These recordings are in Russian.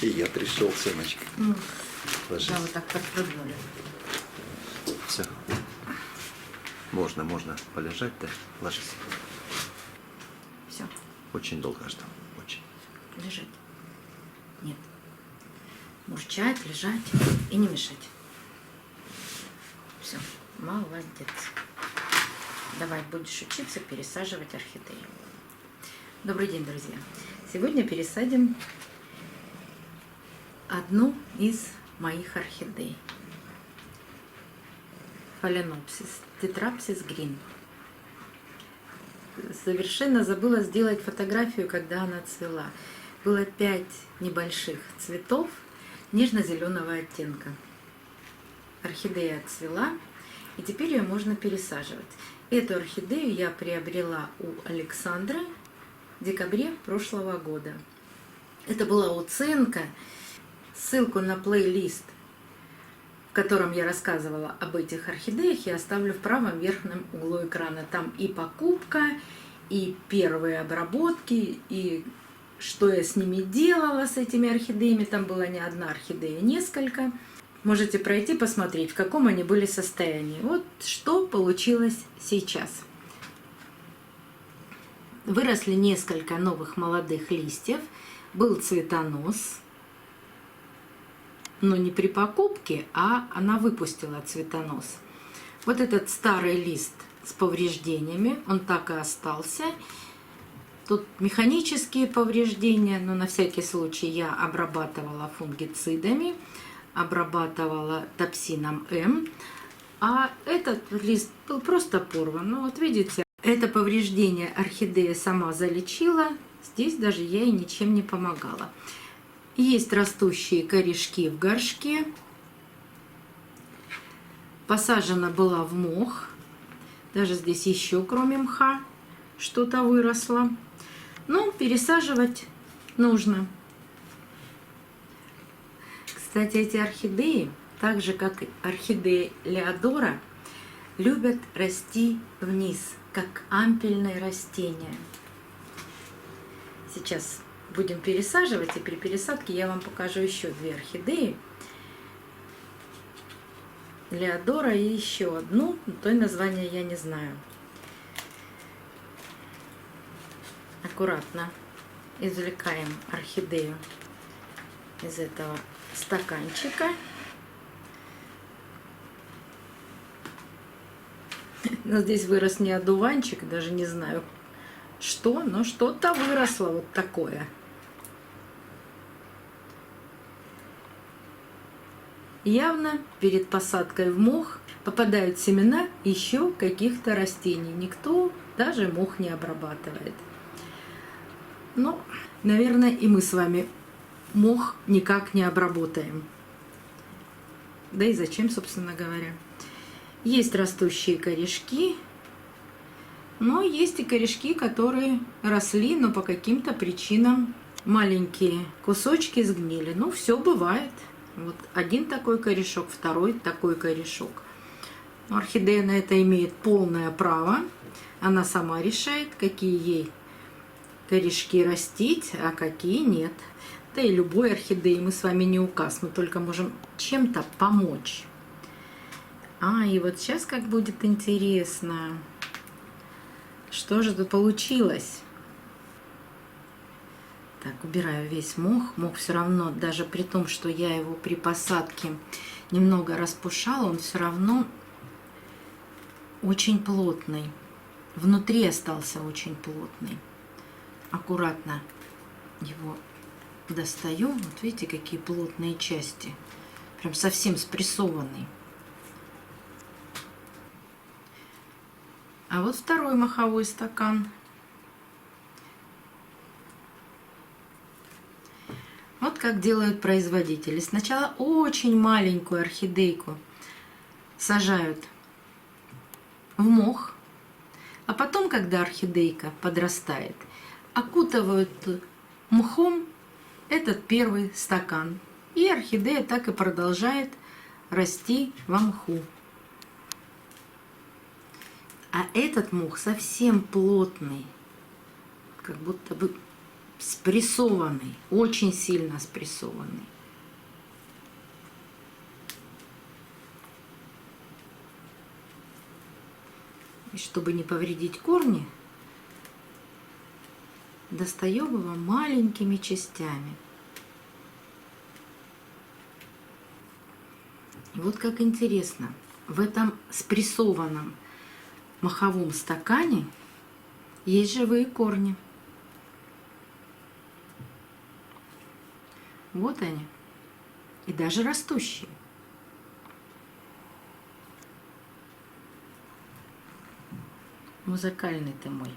И я пришел, сыночка. Ложись. Да, вот так подпрыгнули. Все. Можно полежать, да? Ложись. Все, Очень долго ждал. Очень. лежать. Нет. Мурчать, лежать и не мешать. Все, молодец. Давай будешь учиться пересаживать орхидеи. Добрый день, друзья. Сегодня пересадим одну из моих орхидей. Phalaenopsis tetrapsis green. Совершенно забыла сделать фотографию, когда она цвела. Было 5 небольших цветов нежно-зеленого оттенка. Орхидея отцвела, и теперь ее можно пересаживать. Эту орхидею я приобрела у Александра в декабре прошлого года. Это была уценка. Ссылку на плейлист, в котором я рассказывала об этих орхидеях, я оставлю в правом верхнем углу экрана. Там и покупка, и первые обработки, и что я с ними делала, с этими орхидеями. Там была не одна орхидея, несколько. Можете пройти, посмотреть, в каком они были состоянии. Вот что получилось сейчас. Выросли несколько новых молодых листьев. Был цветонос. Но не при покупке, а она выпустила цветонос. Вот этот старый лист с повреждениями, он так и остался. Тут механические повреждения, но на всякий случай я обрабатывала фунгицидами, обрабатывала топсином М. А этот лист был просто порван. Ну вот видите, это повреждение орхидея сама залечила. Здесь даже я ей ничем не помогала. Есть растущие корешки в горшке. Посажена была в мох. Даже здесь еще, кроме мха, что-то выросло. Но пересаживать нужно. Кстати, эти орхидеи, так же как и орхидеи Леодора, любят расти вниз, как ампельные растения. Сейчас будем пересаживать, и при пересадке я вам покажу еще 2 орхидеи. Леодора и еще одну, то название я не знаю. Аккуратно извлекаем орхидею из этого стаканчика. Но здесь вырос не одуванчик, даже не знаю что, но что-то выросло вот такое. Явно перед посадкой в мох попадают семена еще каких-то растений. Никто даже мох не обрабатывает. Но, наверное, и мы с вами мох никак не обработаем. Да и зачем, собственно говоря. Есть растущие корешки, но есть и корешки, которые росли, но по каким-то причинам маленькие кусочки сгнили. Ну, все бывает. Вот один такой корешок, второй такой корешок. Орхидея на это имеет полное право. Она сама решает, какие ей корешки растить, а какие нет. Да и любой орхидеи мы с вами не указ. Мы только можем чем-то помочь. И вот сейчас как будет интересно. Что же тут получилось? Так, убираю весь мох. Мох все равно, даже при том, что я его при посадке немного распушала, он все равно очень плотный. Внутри остался очень плотный. Аккуратно его достаю. Вот видите, какие плотные части. Прям совсем спрессованный. А вот второй моховой стакан. Вот как делают производители. Сначала очень маленькую орхидейку сажают в мох, а потом, когда орхидейка подрастает, окутывают мхом этот первый стакан. И орхидея так и продолжает расти во мху. А этот мох совсем плотный, как будто бы спрессованный, очень сильно спрессованный. И чтобы не повредить корни, достаем его маленькими частями. И вот как интересно, в этом спрессованном маховом стакане есть живые корни. Вот они. И даже растущие. Музыкальный ты мой.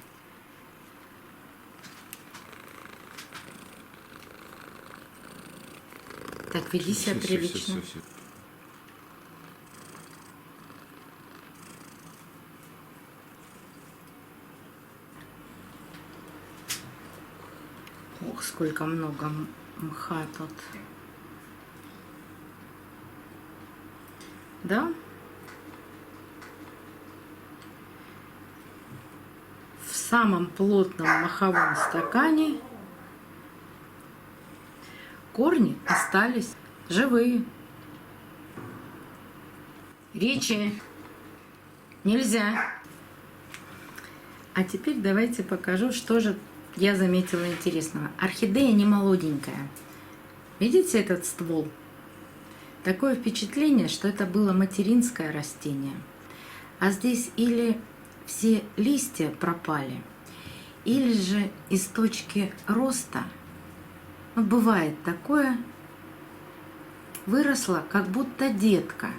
Так, веди себя прилично. Всё. Ох, сколько много мха тут. Да? В самом плотном маховом стакане корни остались живые. Ричи, нельзя. А теперь давайте покажу, что же я заметила интересного. Орхидея не молоденькая. Видите этот ствол? Такое впечатление, что это было материнское растение. А здесь или все листья пропали, или же из точки роста, ну, бывает такое, выросла как будто детка.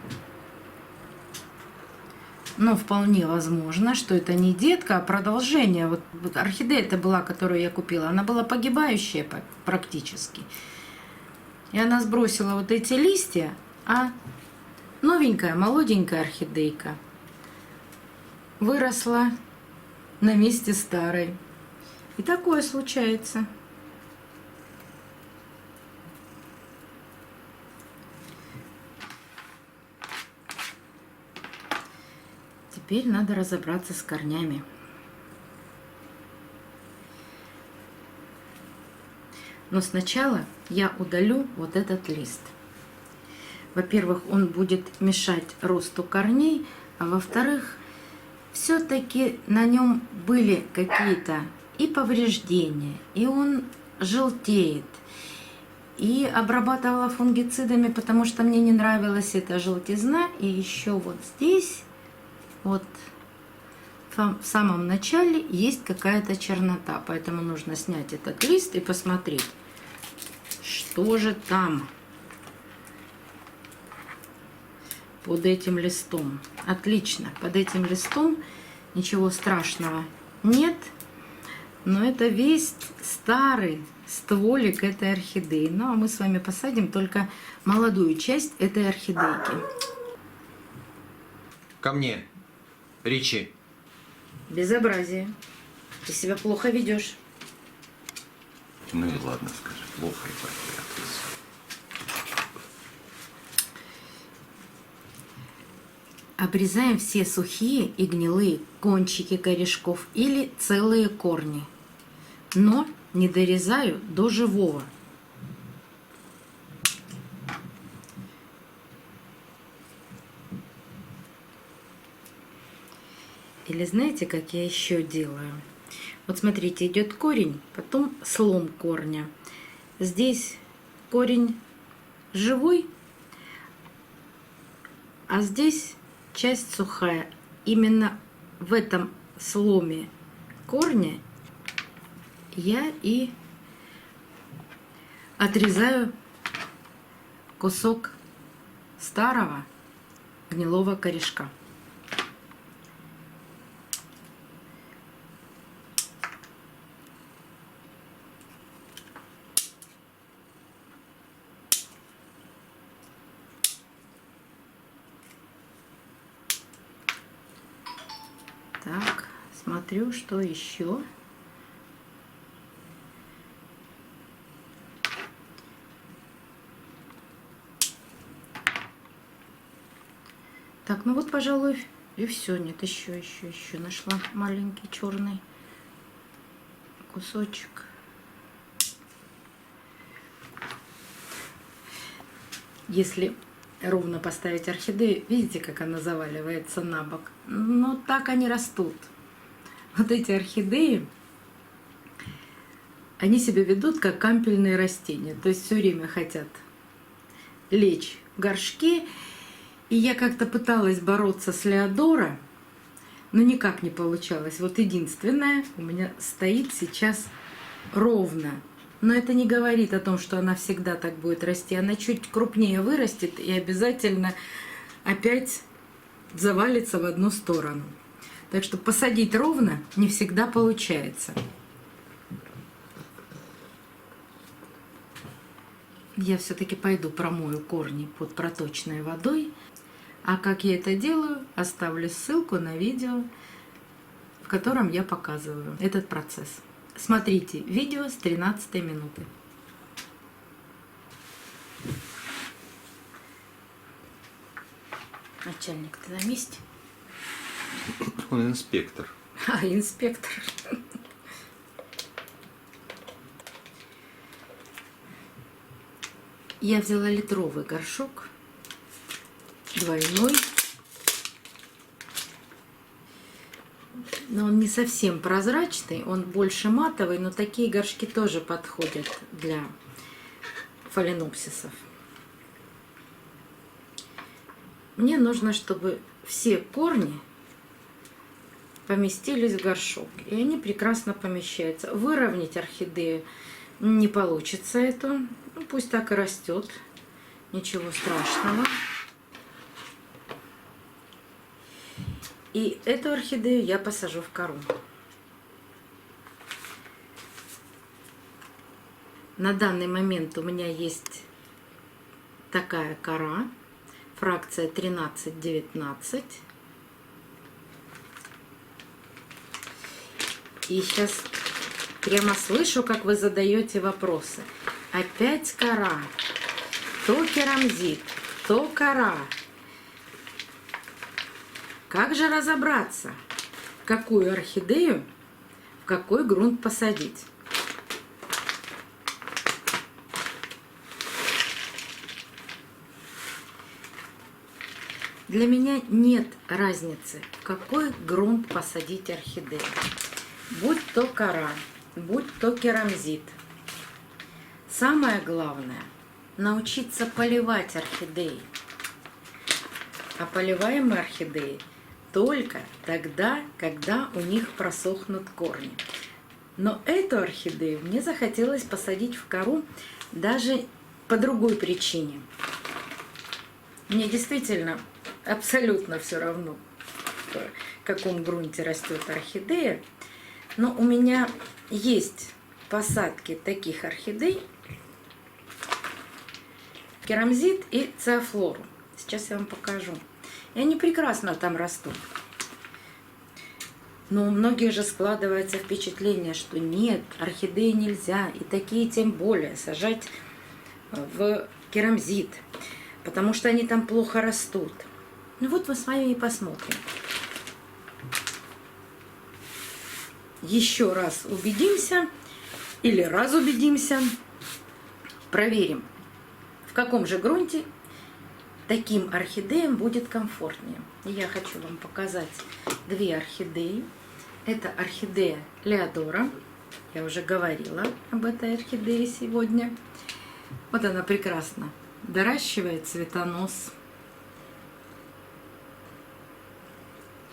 Но вполне возможно, что это не детка, а продолжение. Вот орхидея это была, которую я купила, она была погибающая практически. И она сбросила вот эти листья, а новенькая, молоденькая орхидейка выросла на месте старой. И такое случается. Теперь надо разобраться с корнями. Но сначала я удалю вот этот лист. Во-первых, он будет мешать росту корней, а во-вторых, все-таки на нем были какие-то и повреждения, и он желтеет. И обрабатывала фунгицидами, потому что мне не нравилась эта желтизна. И еще вот здесь, вот в самом начале есть какая-то чернота. Поэтому нужно снять этот лист и посмотреть, что же там под этим листом. Отлично, под этим листом ничего страшного нет. Но это весь старый стволик этой орхидеи. Ну а мы с вами посадим только молодую часть этой орхидейки. Ко мне, Ричи. Безобразие. Ты себя плохо ведешь. Ну и ладно, скажи, плохо и порядок. Обрезаем все сухие и гнилые кончики корешков или целые корни. Но не дорезаю до живого. Или знаете, как я еще делаю? Вот смотрите, идет корень, потом слом корня. Здесь корень живой, а здесь часть сухая. Именно в этом сломе корня я и отрезаю кусок старого гнилого корешка. Так, смотрю, что еще. Так, ну вот, пожалуй, и все. Нет, еще нашла маленький черный кусочек. Если ровно поставить орхидею, видите, как она заваливается на бок? Ну, так они растут. Вот эти орхидеи, они себя ведут как кампельные растения. То есть все время хотят лечь в горшке. И я как-то пыталась бороться с Леодора, но никак не получалось. Вот единственное, у меня стоит сейчас ровно. Но это не говорит о том, что она всегда так будет расти. Она чуть крупнее вырастет и обязательно опять завалится в одну сторону. Так что посадить ровно не всегда получается. Я все-таки пойду промою корни под проточной водой. А как я это делаю, оставлю ссылку на видео, в котором я показываю этот процесс. Смотрите видео с 13 минуты. Начальник, ты на месте? Он инспектор. А, инспектор. Я взяла литровый горшок, двойной. Но он не совсем прозрачный, он больше матовый, но такие горшки тоже подходят для фаленопсисов. Мне нужно, чтобы все корни поместились в горшок, и они прекрасно помещаются. Выровнять орхидею не получится эту, ну, пусть так и растет, ничего страшного. И эту орхидею я посажу в кору. На данный момент у меня есть такая кора, фракция 13-19. И сейчас прямо слышу, как вы задаете вопросы. Опять кора, то керамзит, то кора. Как же разобраться, какую орхидею в какой грунт посадить? Для меня нет разницы, в какой грунт посадить орхидею. Будь то кора, будь то керамзит. Самое главное – научиться поливать орхидеи. А поливаем мы орхидеи только тогда, когда у них просохнут корни. Но эту орхидею мне захотелось посадить в кору даже по другой причине. Мне действительно абсолютно все равно, в каком грунте растет орхидея. Но у меня есть посадки таких орхидей, керамзит и циофлору. Сейчас я вам покажу. И они прекрасно там растут. Но у многих же складывается впечатление, что нет, орхидеи нельзя, и такие тем более сажать в керамзит, потому что они там плохо растут. Ну вот мы с вами и посмотрим. Еще раз убедимся, или разубедимся, проверим, в каком же грунте таким орхидеям будет комфортнее. И я хочу вам показать две орхидеи. Это орхидея Леодора. Я уже говорила об этой орхидее сегодня. Вот она прекрасно доращивает цветонос.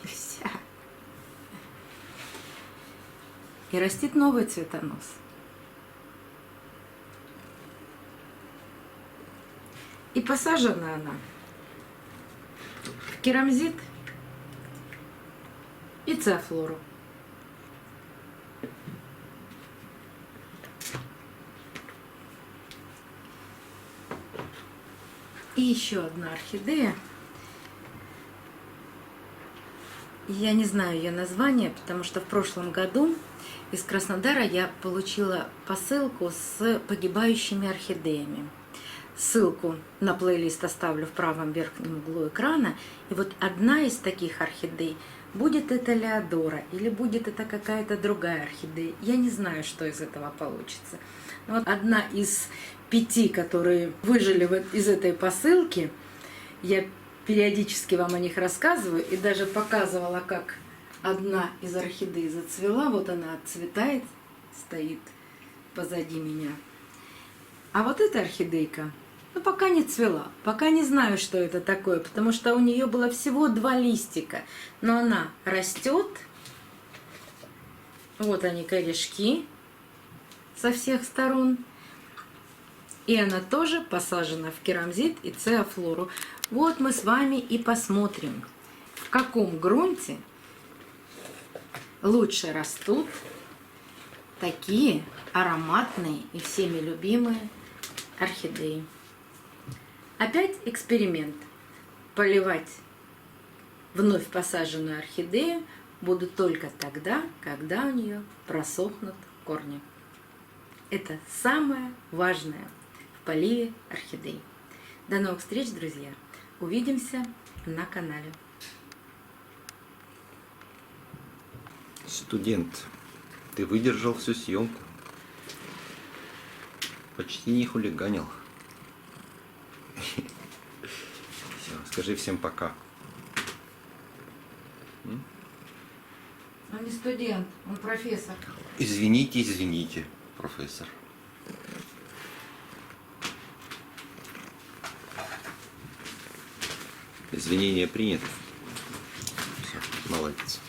И вся. И растит новый цветонос. И посажена она в керамзит и циофлору. И еще одна орхидея. Я не знаю ее название, потому что в прошлом году из Краснодара я получила посылку с погибающими орхидеями. Ссылку на плейлист оставлю в правом верхнем углу экрана. И вот одна из таких орхидей, будет это Леодора или будет это какая-то другая орхидея, я не знаю, что из этого получится. Но вот одна из 5, которые выжили из этой посылки. Я периодически вам о них рассказываю и даже показывала, как одна из орхидей зацвела. Вот она отцветает, стоит позади меня. А вот эта орхидейка, ну, пока не цвела, пока не знаю, что это такое, потому что у нее было всего 2 листика, но она растет. Вот они, корешки со всех сторон. И она тоже посажена в керамзит и цеофлору. Вот мы с вами и посмотрим, в каком грунте лучше растут такие ароматные и всеми любимые орхидеи. Опять эксперимент. Поливать вновь посаженную орхидею буду только тогда, когда у нее просохнут корни. Это самое важное в поливе орхидей. До новых встреч, друзья! Увидимся на канале. Студент, ты выдержал всю съемку. Почти не хулиганил. Все, скажи всем пока. Он не студент, он профессор. Извините, извините, профессор. Извинения приняты. Все, молодец.